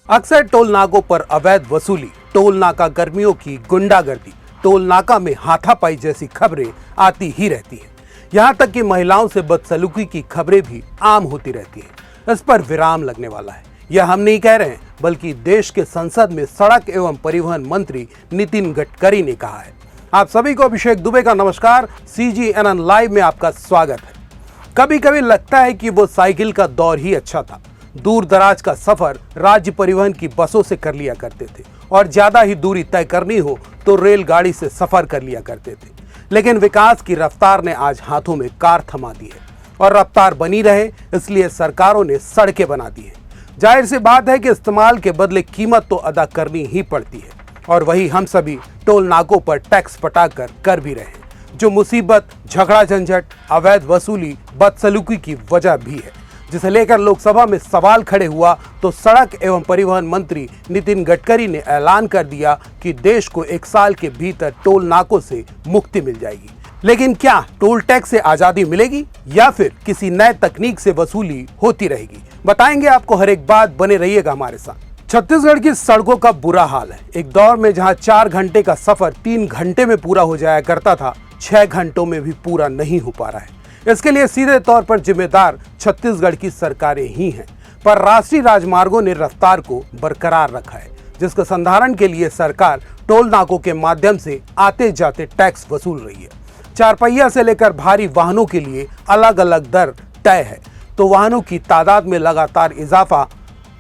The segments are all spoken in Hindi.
अक्सर टोल नाकों पर अवैध वसूली, टोल नाका कर्मियों की गुंडागर्दी, टोल नाका में हाथापाई जैसी खबरें आती ही रहती हैं। यहाँ तक कि महिलाओं से बदसलूकी की खबरें भी आम होती रहती हैं। इस पर विराम लगने वाला है। यह हम नहीं कह रहे हैं, बल्कि देश के संसद में सड़क एवं परिवहन मंत्री नितिन गडकरी ने कहा है। आप सभी को अभिषेक दुबे का नमस्कार। CGNN लाइव में आपका स्वागत है। कभी कभी लगता है कि वो साइकिल का दौर ही अच्छा था। दूर दराज का सफर राज्य परिवहन की बसों से कर लिया करते थे और ज्यादा ही दूरी तय करनी हो तो रेलगाड़ी से सफर कर लिया करते थे। लेकिन विकास की रफ्तार ने आज हाथों में कार थमा दी है और रफ्तार बनी रहे इसलिए सरकारों ने सड़कें बना दी हैं। जाहिर सी बात है कि इस्तेमाल के बदले कीमत तो अदा करनी ही पड़ती है और वही हम सभी टोल नाकों पर टैक्स पटाकर कर भी रहे हैं, जो मुसीबत, झगड़ा झंझट, अवैध वसूली, बदसलूकी की वजह भी है, जिसे लेकर लोकसभा में सवाल खड़े हुआ तो सड़क एवं परिवहन मंत्री नितिन गडकरी ने ऐलान कर दिया कि देश को 1 साल के भीतर टोल नाकों से मुक्ति मिल जाएगी। लेकिन क्या टोल टैक्स से आजादी मिलेगी या फिर किसी नए तकनीक से वसूली होती रहेगी? बताएंगे आपको हर एक बात, बने रहिएगा हमारे साथ। छत्तीसगढ़ की सड़कों का बुरा हाल है। एक दौर में जहां 4 घंटे का सफर 3 घंटे में पूरा हो जाया करता था, 6 घंटों में भी पूरा नहीं हो पा रहा है। इसके लिए सीधे तौर पर जिम्मेदार छत्तीसगढ़ की सरकारें ही हैं, पर राष्ट्रीय राजमार्गों ने रफ्तार को बरकरार रखा है, जिसके संधारण के लिए सरकार टोल नाकों के माध्यम से आते जाते टैक्स वसूल रही है। 4 पहिया से लेकर भारी वाहनों के लिए अलग अलग दर तय है, तो वाहनों की तादाद में लगातार इजाफा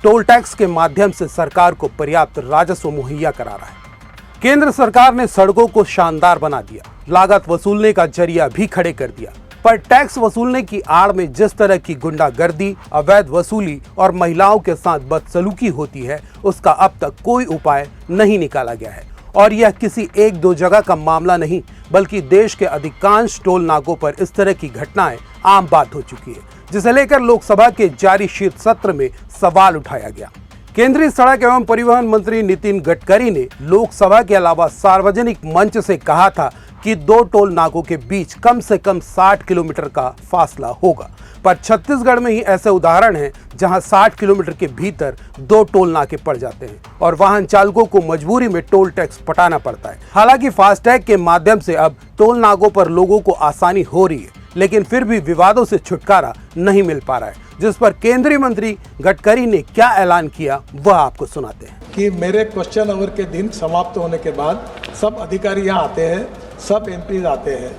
टोल टैक्स के माध्यम से सरकार को पर्याप्त राजस्व मुहैया करा रहा है। केंद्र सरकार ने सड़कों को शानदार बना दिया, लागत वसूलने का जरिया भी खड़े कर दिया, पर टैक्स वसूलने की आड़ में जिस तरह की गुंडागर्दी, अवैध वसूली और महिलाओं के साथ बदसलूकी होती है, उसका अब तक कोई उपाय नहीं निकाला गया है। और यह किसी 1-2 जगह का मामला नहीं, बल्कि देश के अधिकांश टोल नाकों पर इस तरह की घटनाएं आम बात हो चुकी है, जिसे लेकर लोकसभा के जारी शीत सत्र में सवाल उठाया गया। केंद्रीय सड़क एवं परिवहन मंत्री नितिन गडकरी ने लोकसभा के अलावा सार्वजनिक मंच से कहा था कि 2 टोल नाकों के बीच कम से कम 60 किलोमीटर का फासला होगा, पर छत्तीसगढ़ में ही ऐसे उदाहरण हैं जहां 60 किलोमीटर के भीतर 2 टोल नाके पड़ जाते हैं और वाहन चालकों को मजबूरी में टोल टैक्स पटाना पड़ता है। हालांकि फास्टैग के माध्यम से अब टोल नाकों पर लोगों को आसानी हो रही है, लेकिन फिर भी विवादों से छुटकारा नहीं मिल पा रहा है, जिस पर केंद्रीय मंत्री गडकरी ने क्या ऐलान किया वह आपको सुनाते हैं। कि मेरे क्वेश्चन आवर के दिन समाप्त होने के बाद सब अधिकारी यहाँ आते हैं, सब MPs आते हैं,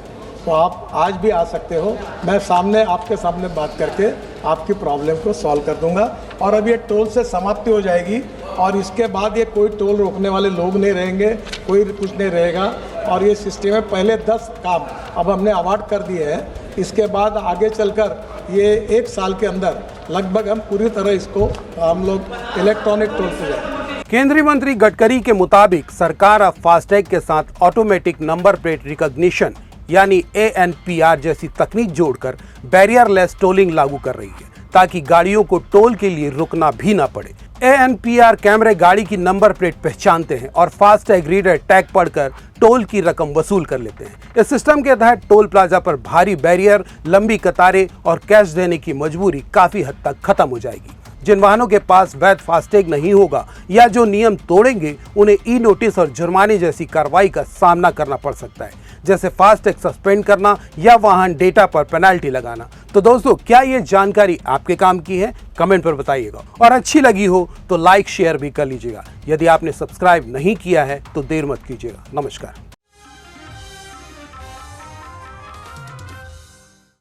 तो आप आज भी आ सकते हो। मैं आपके सामने बात करके आपकी प्रॉब्लम को सॉल्व कर दूंगा। और अब ये टोल से समाप्ति हो जाएगी और इसके बाद ये कोई टोल रोकने वाले लोग नहीं रहेंगे, कोई कुछ नहीं रहेगा। और ये सिस्टम में पहले 10 काम अब हमने अवार्ड कर दिए हैं। इसके बाद आगे चलकर ये 1 साल के अंदर लगभग हम पूरी तरह इसको हम लोग इलेक्ट्रॉनिक टोल से जाएंगे। केंद्रीय मंत्री गडकरी के मुताबिक सरकार अब फास्टैग के साथ ऑटोमेटिक नंबर प्लेट रिकॉग्निशन यानी ANPR जैसी तकनीक जोड़कर बैरियरलेस टोलिंग लागू कर रही है, ताकि गाड़ियों को टोल के लिए रुकना भी ना पड़े। ANPR कैमरे गाड़ी की नंबर प्लेट पहचानते हैं और फास्टैग रीडर टैग पढ़कर टोल की रकम वसूल कर लेते हैं। इस सिस्टम के तहत टोल प्लाजा पर भारी बैरियर, लंबी कतारें और कैश देने की मजबूरी काफी हद तक खत्म हो जाएगी। जिन वाहनों के पास वैध फास्टैग नहीं होगा या जो नियम तोड़ेंगे, उन्हें ई-नोटिस और जुर्माने जैसी कार्रवाई का सामना करना पड़ सकता है, जैसे फास्टैग सस्पेंड करना या वाहन डेटा पर पेनल्टी लगाना। तो दोस्तों, क्या ये जानकारी आपके काम की है? कमेंट पर बताइएगा और अच्छी लगी हो तो लाइक शेयर भी कर लीजिएगा। यदि आपने सब्सक्राइब नहीं किया है तो देर मत कीजिएगा। नमस्कार।